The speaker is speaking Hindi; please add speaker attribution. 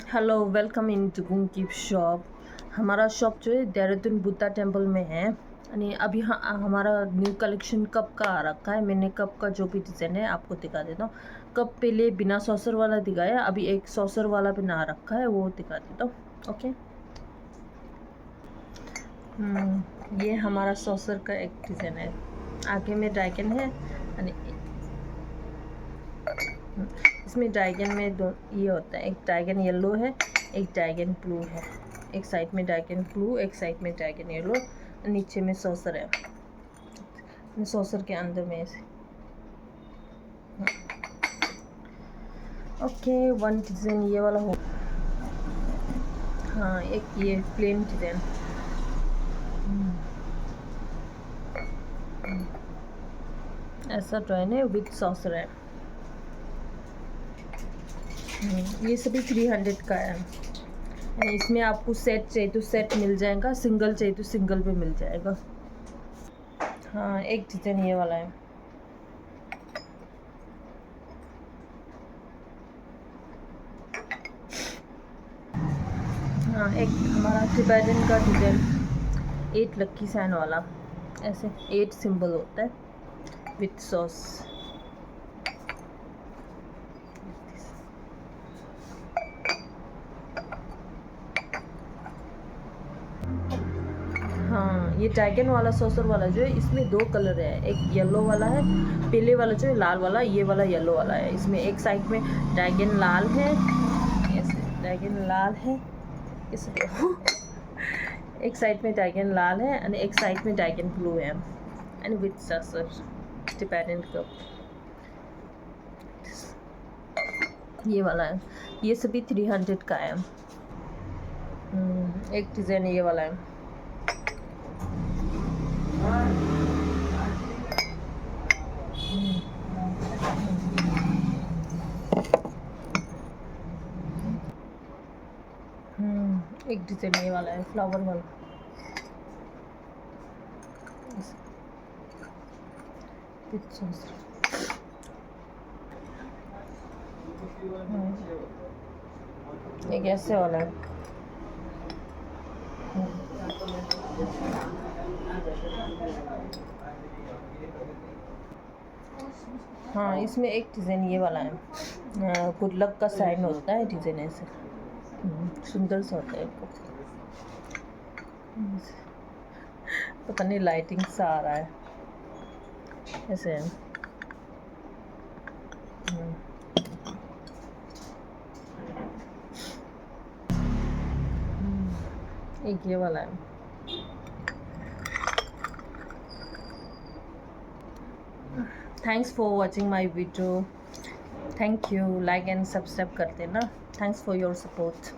Speaker 1: हेलो, वेलकम इन टू गुंकीप शॉप। हमारा शॉप जो है देहरादून बुद्धा टेम्पल में है। यानी अभी हमारा न्यू कलेक्शन कप का आ रखा है। मैंने कप का जो भी डिज़ाइन है आपको दिखा देता हूँ। कप पहले बिना सॉसर वाला दिखाया, अभी एक सॉसर वाला बना रखा है, वो दिखा देता हूँ। ओके। ये हमारा सॉसर का एक डिज़ाइन है। आगे में ड्रैगन है। यानी इसमें ड्रैगन में दो ये होता है, एक ड्रैगन येलो है, एक ड्रैगन ब्लू है। एक साइड में ड्रैगन ब्लू, एक साइड में ड्रैगन येलो, नीचे में सॉसर है। सॉसर के अंदर में ऐसे। ओके, वन डिज़ाइन ये वाला हो। हाँ, एक ये प्लेन डिज़ाइन। ऐसा ड्राइन है विथ सॉसर है। ये सभी 300 का है। इसमें आपको सेट चाहिए तो सेट मिल जाएगा, सिंगल चाहिए तो सिंगल भी मिल जाएगा। हाँ, एक डिज़ाइन ये वाला है। हाँ, एक हमारा तिब्बतन का डिज़ाइन 8 लक्की साइन वाला, ऐसे 8 सिंबल होता है विथ सॉस। हाँ, ये ड्रैगन वाला सॉसर वाला जो है, इसमें 2 कलर है। एक येलो वाला है, पीले वाला जो है लाल वाला, ये वाला येलो वाला है। इसमें एक साइड में ड्रैगन लाल है, ऐसे ड्रैगन लाल है, इसे देखो। एक साइड में ड्रैगन लाल है और एक साइड में ड्रैगन ब्लू है and with saucer dependent cup. ये वाला है। ये सभी 300 का है। एक डिज़ाइन ये वाला है। एक डिज़ाइन ये वाला है, फ्लावर वाला। एक ऐसे वाला है। हाँ, इसमें एक डिज़ाइन ये वाला है। गुड लक का साइन होता है डिज़ाइन ऐसे। सुंदर सा होता है। पता नहीं लाइटिंग सा आ रहा है ऐसे है। एक ये वाला है। Thanks for watching my video. Thank you, like and subscribe कर देना। Thanks for your support.